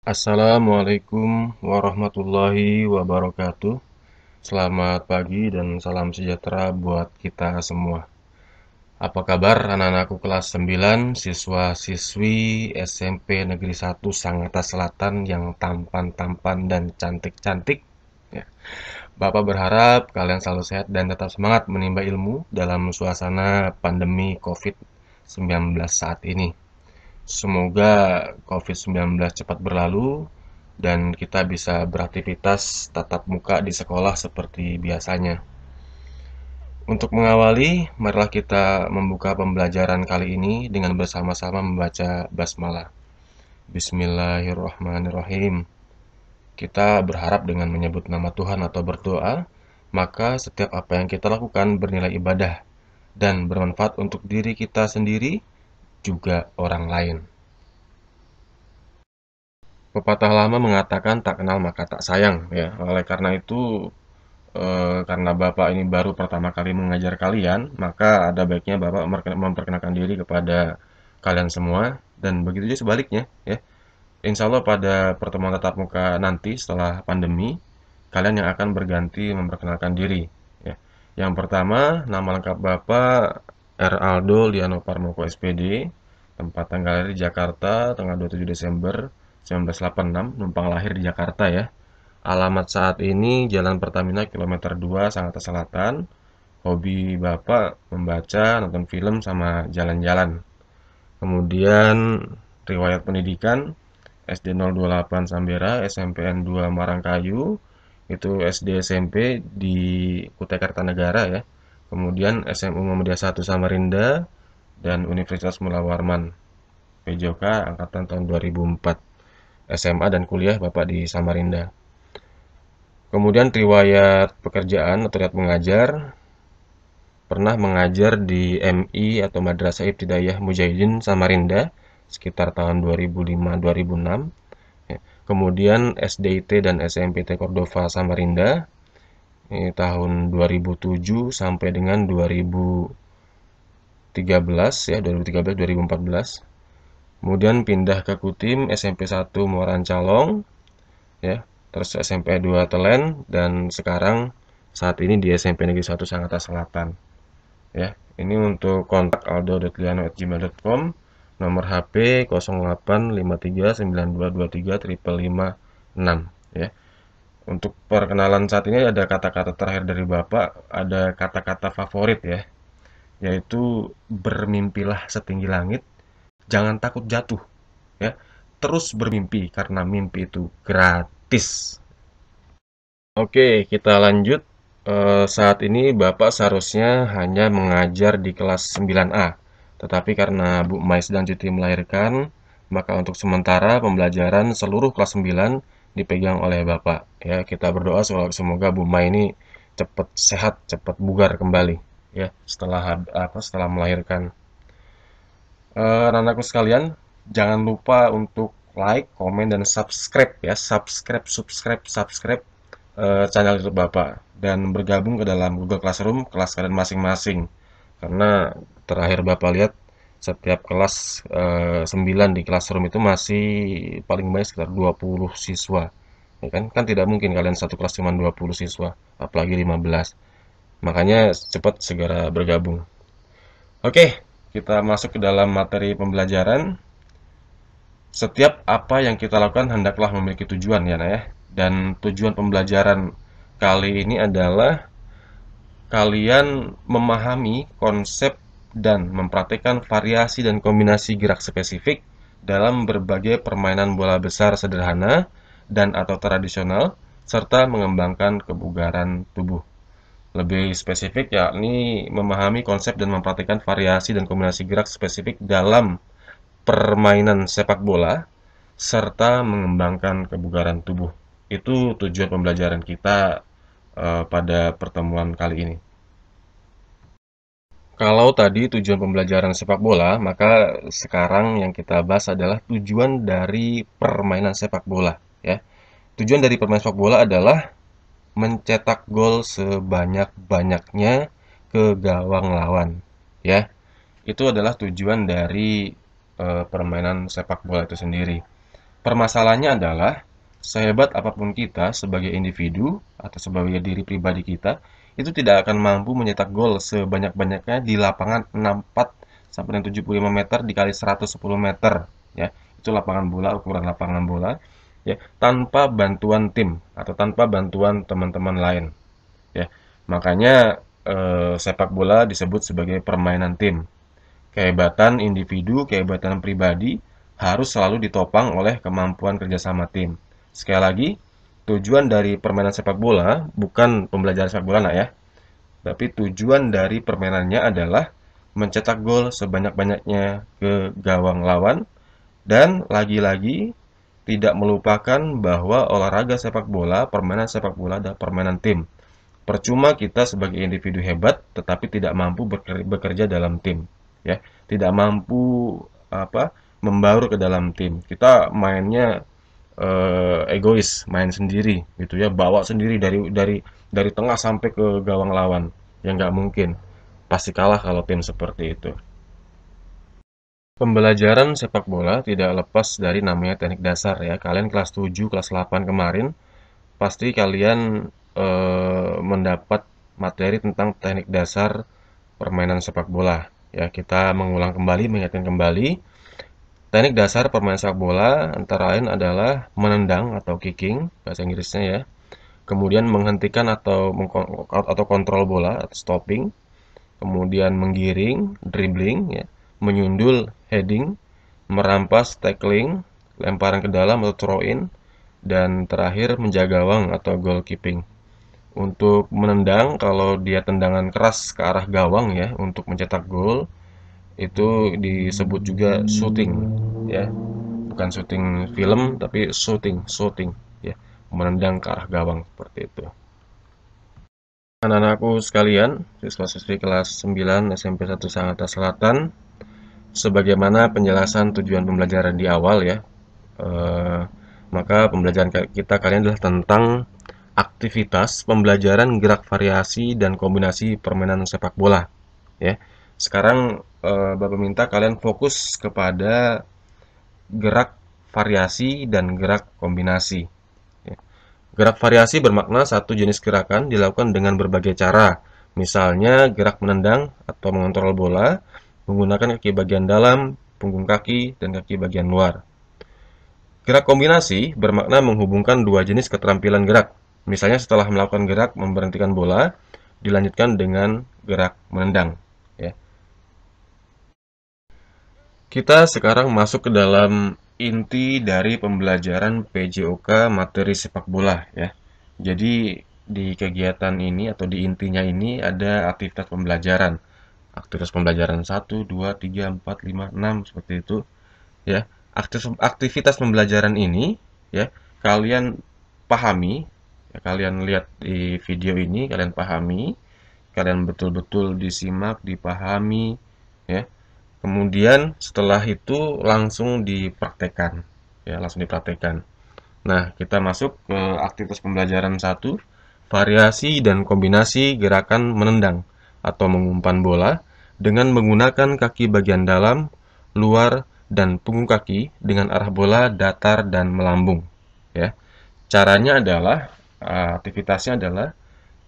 Assalamualaikum warahmatullahi wabarakatuh. Selamat pagi dan salam sejahtera buat kita semua. Apa kabar anak-anakku kelas 9, siswa-siswi SMP Negeri 1 Sangatta Selatan yang tampan-tampan dan cantik-cantik? Ya. Bapak berharap kalian selalu sehat dan tetap semangat menimba ilmu dalam suasana pandemi COVID-19 saat ini. Semoga COVID-19 cepat berlalu dan kita bisa beraktivitas tatap muka di sekolah seperti biasanya. Untuk mengawali, marilah kita membuka pembelajaran kali ini dengan bersama-sama membaca basmalah. Bismillahirrahmanirrahim. Kita berharap dengan menyebut nama Tuhan atau berdoa, maka setiap apa yang kita lakukan bernilai ibadah dan bermanfaat untuk diri kita sendiri juga orang lain. Pepatah lama mengatakan tak kenal maka tak sayang, ya. Oleh karena itu, karena Bapak ini baru pertama kali mengajar kalian, maka ada baiknya Bapak memperkenalkan diri kepada kalian semua, dan begitu juga sebaliknya, ya. Insya Allah pada pertemuan tatap muka nanti setelah pandemi, kalian yang akan berganti memperkenalkan diri, ya. Yang pertama, nama lengkap Bapak R. Aldo Liano Parmoko SPD, tempat tanggal lahir di Jakarta, tanggal 27 Desember 1986, numpang lahir di Jakarta ya. Alamat saat ini Jalan Pertamina kilometer 2 Sangatta Selatan. Hobi Bapak membaca, nonton film sama jalan-jalan. Kemudian riwayat pendidikan SD 028 Sambera, SMPN 2 Marangkayu, itu SD SMP di Kutai Kartanegara ya. Kemudian SMU Muhammadiyah 1 Samarinda dan Universitas Mula Warman PJOK angkatan tahun 2004. SMA dan kuliah Bapak di Samarinda. Kemudian riwayat pekerjaan atau riwayat mengajar, pernah mengajar di MI atau Madrasah Ibtidaiyah Mujahidin Samarinda sekitar tahun 2005-2006. Kemudian SDIT dan SMPT Cordova Samarinda tahun 2007 sampai dengan 2013 ya, 2013-2014. Kemudian pindah ke Kutim SMP 1 Muaran Calong ya, terus SMP 2 Telen, dan sekarang saat ini di SMP Negeri 1 Sangatta Selatan. Ya, ini untuk kontak aldo.liano@gmail.com, nomor HP 08539223 556 ya. Untuk perkenalan saat ini ada kata-kata terakhir dari Bapak, ada kata-kata favorit ya, yaitu bermimpilah setinggi langit, jangan takut jatuh ya. Terus bermimpi karena mimpi itu gratis. Oke, kita lanjut. Saat ini Bapak seharusnya hanya mengajar di kelas 9A. Tetapi karena Bu Mai sedang cuti melahirkan, maka untuk sementara pembelajaran seluruh kelas 9 dipegang oleh Bapak. Ya, kita berdoa semoga Bu Mai ini cepat sehat, cepat bugar kembali ya setelah melahirkan. Anak-anakku sekalian, jangan lupa untuk like, komen, dan subscribe ya. Subscribe channel YouTube Bapak dan bergabung ke dalam Google Classroom kelas kalian masing-masing. Karena terakhir Bapak lihat setiap kelas 9 di Classroom itu masih paling banyak sekitar 20 siswa. Ya kan? Kan tidak mungkin kalian satu kelas cuma 20 siswa, apalagi 15. Makanya cepat segera bergabung. Oke, kita masuk ke dalam materi pembelajaran. Setiap apa yang kita lakukan hendaklah memiliki tujuan ya, nah ya. Dan tujuan pembelajaran kali ini adalah kalian memahami konsep dan mempraktikkan variasi dan kombinasi gerak spesifik dalam berbagai permainan bola besar sederhana dan atau tradisional serta mengembangkan kebugaran tubuh. Lebih spesifik yakni memahami konsep dan mempraktikkan variasi dan kombinasi gerak spesifik dalam permainan sepak bola serta mengembangkan kebugaran tubuh. Itu tujuan pembelajaran kita pada pertemuan kali ini. Kalau tadi tujuan pembelajaran sepak bola, maka sekarang yang kita bahas adalah tujuan dari permainan sepak bola ya. Tujuan dari permainan sepak bola adalah mencetak gol sebanyak-banyaknya ke gawang lawan ya. Itu adalah tujuan dari permainan sepak bola itu sendiri. Permasalahannya adalah, sehebat apapun kita sebagai individu atau sebagai diri pribadi kita, itu tidak akan mampu mencetak gol sebanyak-banyaknya di lapangan 64 sampai dengan 75 meter dikali 110 meter, ya. Itu lapangan bola, ukuran lapangan bola, ya, tanpa bantuan tim atau tanpa bantuan teman-teman lain, ya. Makanya sepak bola disebut sebagai permainan tim. Kehebatan individu, kehebatan pribadi harus selalu ditopang oleh kemampuan kerjasama tim. Sekali lagi, tujuan dari permainan sepak bola bukan pembelajaran sepak bola, nak ya. Tapi tujuan dari permainannya adalah mencetak gol sebanyak-banyaknya ke gawang lawan dan lagi-lagi tidak melupakan bahwa olahraga sepak bola, permainan sepak bola adalah permainan tim. Percuma kita sebagai individu hebat tetapi tidak mampu bekerja dalam tim, ya. Tidak mampu membaur ke dalam tim. Kita mainnya egois, main sendiri gitu ya, bawa sendiri dari tengah sampai ke gawang lawan. Ya nggak mungkin. Pasti kalah kalau tim seperti itu. Pembelajaran sepak bola tidak lepas dari namanya teknik dasar ya. Kalian kelas 7, kelas 8 kemarin pasti kalian mendapat materi tentang teknik dasar permainan sepak bola. Ya, kita mengulang kembali, mengingatkan kembali. Teknik dasar permainan sepak bola antara lain adalah menendang atau kicking, bahasa Inggrisnya ya. Kemudian menghentikan atau kontrol bola atau stopping. Kemudian menggiring, dribbling ya. Menyundul, heading. Merampas, tackling. Lemparan ke dalam atau throw in. Dan terakhir menjaga gawang atau goalkeeping. Untuk menendang, kalau dia tendangan keras ke arah gawang ya, untuk mencetak gol, itu disebut juga shooting ya. Bukan shooting film, tapi shooting ya. Menendang ke arah gawang seperti itu. Anak-anakku sekalian, siswa-siswi kelas 9 SMP 1 Sangatta Selatan, sebagaimana penjelasan tujuan pembelajaran di awal ya, maka pembelajaran kita kali ini adalah tentang aktivitas pembelajaran gerak variasi dan kombinasi permainan sepak bola ya. Sekarang Bapak minta kalian fokus kepada gerak variasi dan gerak kombinasi ya. Gerak variasi bermakna satu jenis gerakan dilakukan dengan berbagai cara, misalnya gerak menendang atau mengontrol bola menggunakan kaki bagian dalam, punggung kaki, dan kaki bagian luar. Gerak kombinasi bermakna menghubungkan dua jenis keterampilan gerak. Misalnya setelah melakukan gerak memberhentikan bola, dilanjutkan dengan gerak menendang. Ya. Kita sekarang masuk ke dalam inti dari pembelajaran PJOK materi sepak bola. Ya. Jadi di kegiatan ini atau di intinya ini ada aktivitas pembelajaran. Aktivitas pembelajaran 1, 2, 3, 4, 5, 6 seperti itu. Ya. Aktivitas pembelajaran ini ya kalian pahami. Kalian lihat di video ini, kalian pahami, kalian betul-betul disimak, dipahami, ya. Kemudian setelah itu langsung dipraktekkan, ya, langsung dipraktekkan. Nah, kita masuk ke aktivitas pembelajaran 1, variasi dan kombinasi gerakan menendang atau mengumpan bola dengan menggunakan kaki bagian dalam, luar, dan punggung kaki dengan arah bola datar dan melambung, ya. Caranya adalah aktivitasnya adalah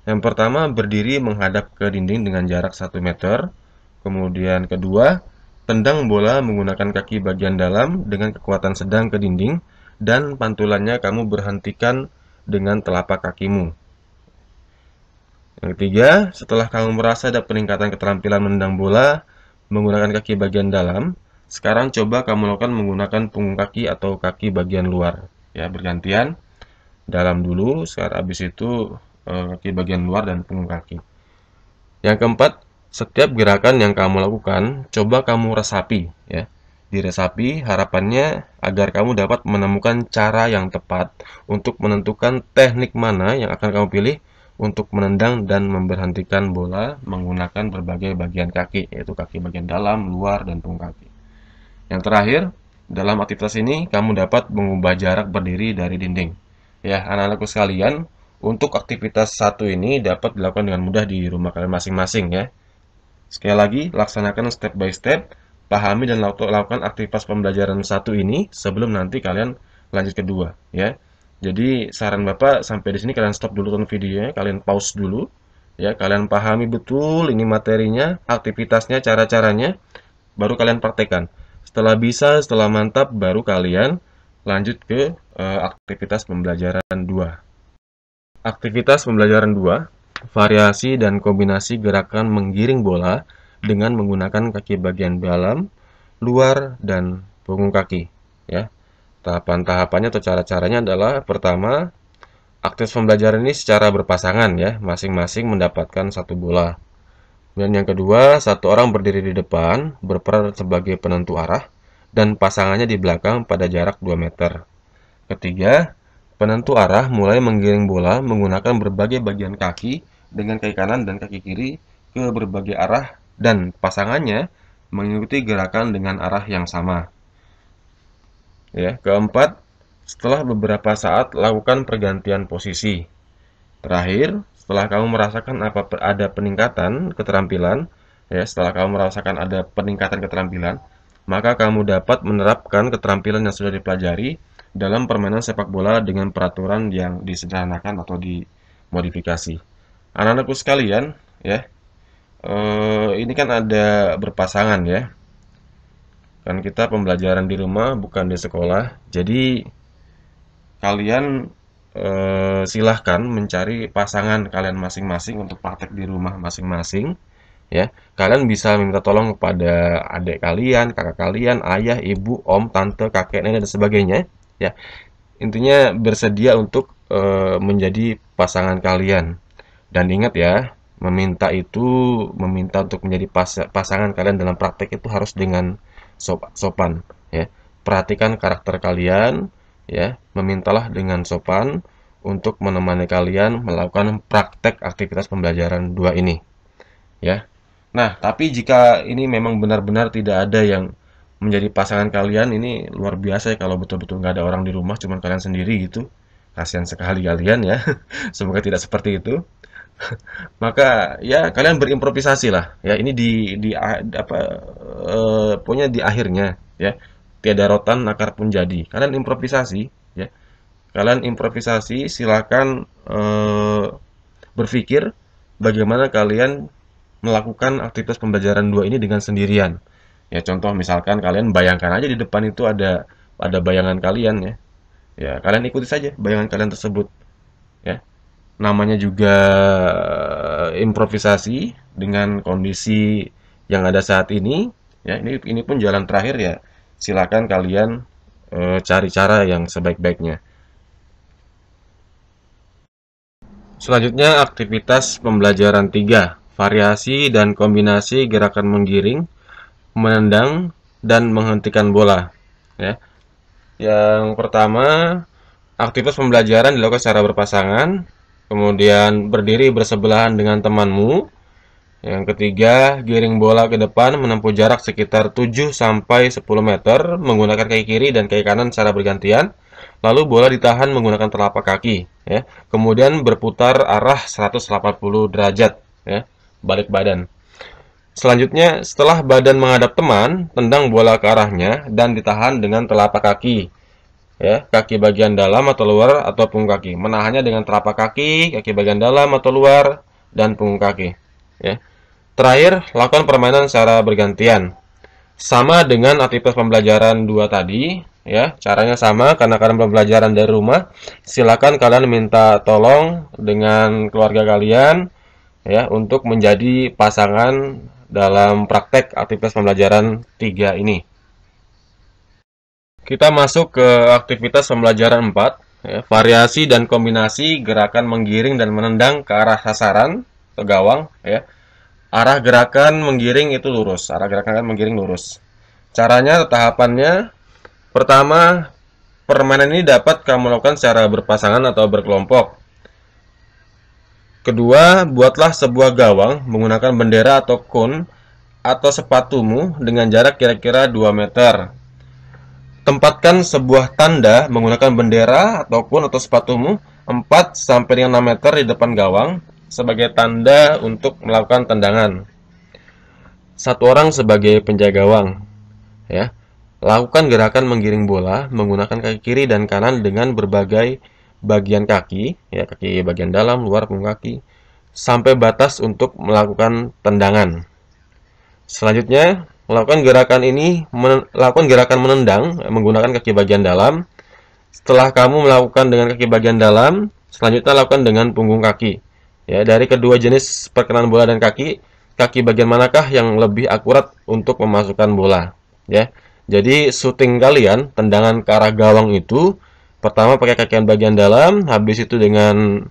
yang pertama berdiri menghadap ke dinding dengan jarak 1 meter. Kemudian kedua, tendang bola menggunakan kaki bagian dalam dengan kekuatan sedang ke dinding dan pantulannya kamu berhentikan dengan telapak kakimu. Yang ketiga, setelah kamu merasa ada peningkatan keterampilan menendang bola menggunakan kaki bagian dalam, sekarang coba kamu lakukan menggunakan punggung kaki atau kaki bagian luar. Ya, bergantian. Dalam dulu, sekarang habis itu kaki bagian luar dan punggung kaki. Yang keempat, setiap gerakan yang kamu lakukan, coba kamu resapi, ya. Diresapi, harapannya agar kamu dapat menemukan cara yang tepat untuk menentukan teknik mana yang akan kamu pilih untuk menendang dan memberhentikan bola menggunakan berbagai bagian kaki, yaitu kaki bagian dalam, luar, dan punggung kaki. Yang terakhir, dalam aktivitas ini kamu dapat mengubah jarak berdiri dari dinding. Ya, anak-anakku sekalian, untuk aktivitas satu ini dapat dilakukan dengan mudah di rumah kalian masing-masing ya. Sekali lagi, laksanakan step by step, pahami dan lakukan aktivitas pembelajaran satu ini sebelum nanti kalian lanjut kedua, ya. Jadi saran Bapak sampai di sini kalian stop dulu tonton videonya, kalian pause dulu, ya. Kalian pahami betul ini materinya, aktivitasnya, cara-caranya, baru kalian praktekkan. Setelah bisa, setelah mantap, baru kalian lanjut ke aktivitas pembelajaran 2. Aktivitas pembelajaran 2, variasi dan kombinasi gerakan menggiring bola dengan menggunakan kaki bagian dalam, luar, dan punggung kaki. Ya, tahapan-tahapannya atau cara-caranya adalah pertama, aktivitas pembelajaran ini secara berpasangan ya, masing-masing mendapatkan satu bola. Dan yang kedua, satu orang berdiri di depan, berperan sebagai penentu arah, dan pasangannya di belakang pada jarak 2 meter. Ketiga, penentu arah mulai menggiring bola menggunakan berbagai bagian kaki dengan kaki kanan dan kaki kiri ke berbagai arah dan pasangannya mengikuti gerakan dengan arah yang sama. Ya, keempat, setelah beberapa saat lakukan pergantian posisi. Terakhir, setelah kamu merasakan ada peningkatan keterampilan, ya, setelah kamu merasakan ada peningkatan keterampilan, maka kamu dapat menerapkan keterampilan yang sudah dipelajari dalam permainan sepak bola dengan peraturan yang disederhanakan atau dimodifikasi. Anak-anakku sekalian, ya, ini kan ada berpasangan ya. Kan kita pembelajaran di rumah bukan di sekolah. Jadi kalian silahkan mencari pasangan kalian masing-masing untuk praktek di rumah masing-masing. Ya, kalian bisa minta tolong kepada adik kalian, kakak kalian, ayah, ibu, om, tante, kakek, nenek dan sebagainya. Ya, intinya bersedia untuk menjadi pasangan kalian. Dan ingat ya, meminta untuk menjadi pasangan kalian dalam praktek itu harus dengan sopan. Ya, perhatikan karakter kalian. Ya, memintalah dengan sopan untuk menemani kalian melakukan praktek aktivitas pembelajaran 2 ini. Ya. Nah, tapi jika ini memang benar-benar tidak ada yang menjadi pasangan kalian, ini luar biasa ya kalau betul-betul nggak ada orang di rumah, cuma kalian sendiri gitu. Kasihan sekali kalian ya. Semoga tidak seperti itu. Maka ya kalian berimprovisasi lah. Ya, ini pokoknya di akhirnya ya. Tiada rotan akar pun jadi. Kalian improvisasi ya. Kalian improvisasi, silakan berpikir bagaimana kalian melakukan aktivitas pembelajaran 2 ini dengan sendirian. Ya, contoh misalkan kalian bayangkan aja di depan itu ada bayangan kalian ya. Ya, kalian ikuti saja bayangan kalian tersebut ya. Namanya juga improvisasi dengan kondisi yang ada saat ini ya. Ini pun jalan terakhir ya. Silakan kalian cari cara yang sebaik-baiknya. Selanjutnya aktivitas pembelajaran 3, variasi dan kombinasi gerakan menggiring, menendang, dan menghentikan bola. Ya. Yang pertama, aktivitas pembelajaran dilakukan secara berpasangan, kemudian berdiri bersebelahan dengan temanmu. Yang ketiga, giring bola ke depan menempuh jarak sekitar 7-10 meter menggunakan kaki kiri dan kaki kanan secara bergantian. Lalu bola ditahan menggunakan telapak kaki, ya. Kemudian berputar arah 180 derajat, ya, balik badan. Selanjutnya, setelah badan menghadap teman, tendang bola ke arahnya dan ditahan dengan telapak kaki. Ya, kaki bagian dalam atau luar atau punggung kaki. Menahannya dengan telapak kaki, kaki bagian dalam atau luar, dan punggung kaki. Ya. Terakhir, lakukan permainan secara bergantian. Sama dengan aktivitas pembelajaran 2 tadi, ya, caranya sama karena kalian pembelajaran dari rumah. Silakan kalian minta tolong dengan keluarga kalian ya untuk menjadi pasangan dalam praktek aktivitas pembelajaran 3 ini. Kita masuk ke aktivitas pembelajaran 4, ya, variasi dan kombinasi gerakan menggiring dan menendang ke arah sasaran ke gawang, ya. Arah gerakan menggiring itu lurus, arah gerakan menggiring lurus. Caranya, tahapannya, pertama, permainan ini dapat kamu lakukan secara berpasangan atau berkelompok. Kedua, buatlah sebuah gawang menggunakan bendera atau kun atau sepatumu dengan jarak kira-kira 2 meter. Tempatkan sebuah tanda menggunakan bendera atau kun atau sepatumu 4-6 meter di depan gawang sebagai tanda untuk melakukan tendangan. Satu orang sebagai penjaga gawang, ya. Lakukan gerakan menggiring bola menggunakan kaki kiri dan kanan dengan berbagai bagian kaki, ya kaki bagian dalam, luar, punggung kaki, sampai batas untuk melakukan tendangan. Selanjutnya, lakukan gerakan menendang menggunakan kaki bagian dalam. Setelah kamu melakukan dengan kaki bagian dalam, selanjutnya lakukan dengan punggung kaki. Ya, dari kedua jenis perkenalan bola dan kaki, kaki bagian manakah yang lebih akurat untuk memasukkan bola? Ya. Jadi shooting kalian, tendangan ke arah gawang itu pertama pakai kaki bagian dalam, habis itu dengan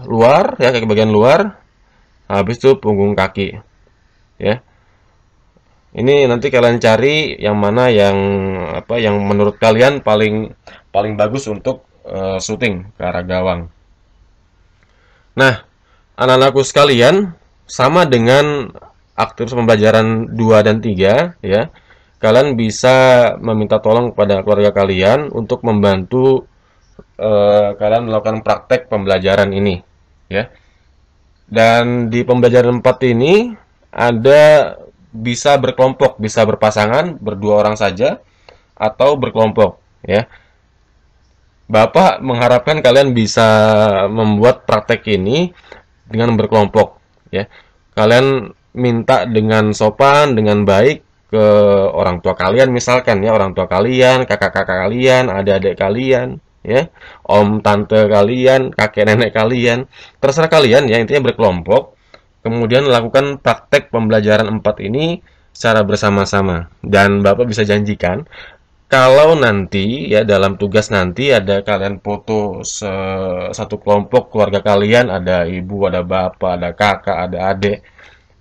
luar, ya kaki bagian luar, habis itu punggung kaki. Ya. Ini nanti kalian cari yang mana yang menurut kalian paling paling bagus untuk shooting ke arah gawang. Nah, anak-anakku sekalian, sama dengan aktivitas pembelajaran 2 dan 3 ya. Kalian bisa meminta tolong kepada keluarga kalian untuk membantu kalian melakukan praktek pembelajaran ini ya. Dan di pembelajaran 4 ini ada bisa berkelompok, bisa berpasangan, berdua orang saja atau berkelompok ya. Bapak mengharapkan kalian bisa membuat praktek ini dengan berkelompok ya. Kalian minta dengan sopan, dengan baik ke orang tua kalian misalkan ya, orang tua kalian, kakak-kakak kalian, adik-adik kalian ya, om tante kalian, kakek nenek kalian, terserah kalian ya, intinya berkelompok. Kemudian lakukan praktek pembelajaran 4 ini secara bersama-sama. Dan Bapak bisa janjikan kalau nanti ya dalam tugas nanti ada kalian foto satu kelompok keluarga kalian, ada ibu, ada bapak, ada kakak, ada adik,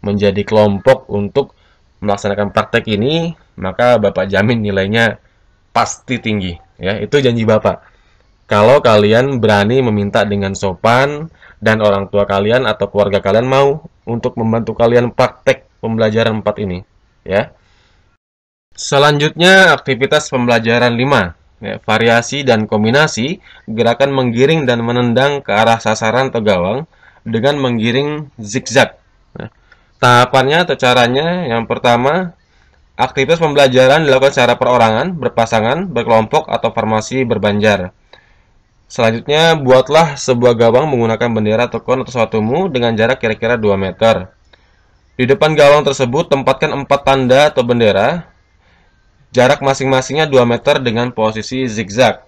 menjadi kelompok untuk melaksanakan praktek ini, maka Bapak jamin nilainya pasti tinggi ya. Itu janji Bapak. Kalau kalian berani meminta dengan sopan dan orang tua kalian atau keluarga kalian mau untuk membantu kalian praktek pembelajaran 4 ini ya. Selanjutnya aktivitas pembelajaran 5 ya, variasi dan kombinasi gerakan menggiring dan menendang ke arah sasaran atau gawang dengan menggiring zigzag. Nah, tahapannya atau caranya yang pertama, aktivitas pembelajaran dilakukan secara perorangan, berpasangan, berkelompok atau formasi berbanjar. Selanjutnya, buatlah sebuah gawang menggunakan bendera tekun atau suatumu dengan jarak kira-kira 2 meter. Di depan gawang tersebut, tempatkan 4 tanda atau bendera. Jarak masing-masingnya 2 meter dengan posisi zigzag.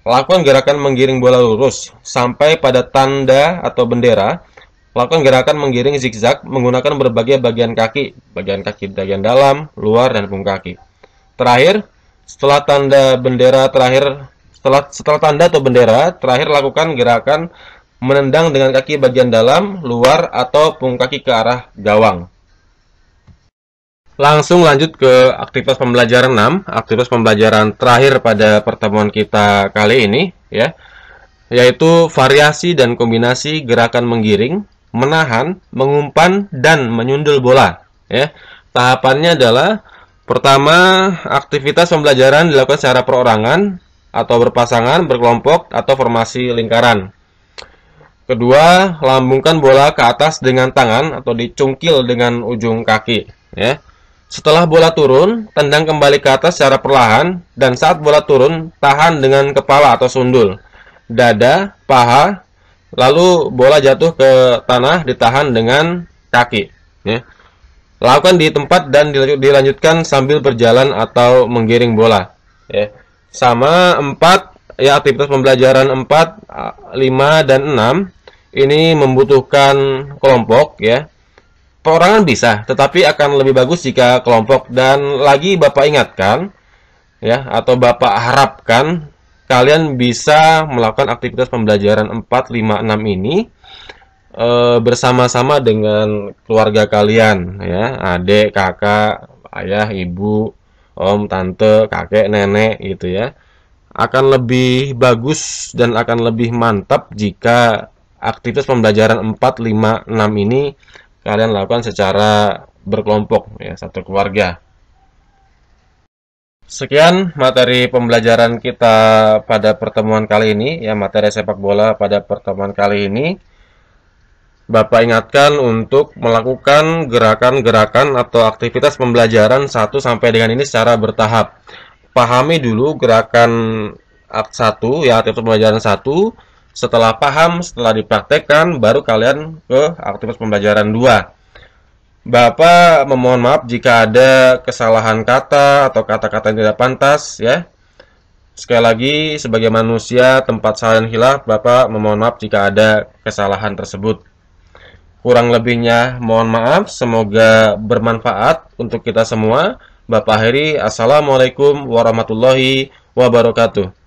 Lakukan gerakan menggiring bola lurus sampai pada tanda atau bendera. Lakukan gerakan menggiring zigzag menggunakan berbagai bagian kaki bagian dalam, luar, dan punggung kaki. Terakhir, setelah tanda bendera terakhir setelah tanda atau bendera, terakhir lakukan gerakan menendang dengan kaki bagian dalam, luar, atau punggung kaki ke arah gawang. Langsung lanjut ke aktivitas pembelajaran 6, aktivitas pembelajaran terakhir pada pertemuan kita kali ini, ya, yaitu variasi dan kombinasi gerakan menggiring, menahan, mengumpan, dan menyundul bola. Ya. Tahapannya adalah pertama, aktivitas pembelajaran dilakukan secara perorangan, atau berpasangan, berkelompok, atau formasi lingkaran. Kedua, lambungkan bola ke atas dengan tangan atau dicungkil dengan ujung kaki. Ya. Setelah bola turun, tendang kembali ke atas secara perlahan, dan saat bola turun, tahan dengan kepala atau sundul, dada, paha, lalu bola jatuh ke tanah, ditahan dengan kaki. Ya. Lakukan di tempat dan dilanjutkan sambil berjalan atau menggiring bola. Ya. Sama 4 ya, aktivitas pembelajaran 4, 5 dan 6 ini membutuhkan kelompok ya. Perorangan bisa, tetapi akan lebih bagus jika kelompok. Dan lagi Bapak ingatkan ya, atau Bapak harapkan kalian bisa melakukan aktivitas pembelajaran 4, 5, 6 ini bersama-sama dengan keluarga kalian ya, adik, kakak, ayah, ibu, om, tante, kakek, nenek gitu ya. Akan lebih bagus dan akan lebih mantap jika aktivitas pembelajaran 4, 5, 6 ini kalian lakukan secara berkelompok ya, satu keluarga. Sekian materi pembelajaran kita pada pertemuan kali ini ya, materi sepak bola pada pertemuan kali ini. Bapak ingatkan untuk melakukan gerakan-gerakan atau aktivitas pembelajaran satu sampai dengan ini secara bertahap. Pahami dulu gerakan satu, ya aktivitas pembelajaran satu. Setelah paham, setelah dipraktekkan, baru kalian ke aktivitas pembelajaran 2. Bapak memohon maaf jika ada kesalahan kata atau kata-kata yang tidak pantas, ya. Sekali lagi, sebagai manusia tempat salah dan hilaf, Bapak memohon maaf jika ada kesalahan tersebut. Kurang lebihnya mohon maaf, semoga bermanfaat untuk kita semua. Bapak akhiri, Assalamualaikum warahmatullahi wabarakatuh.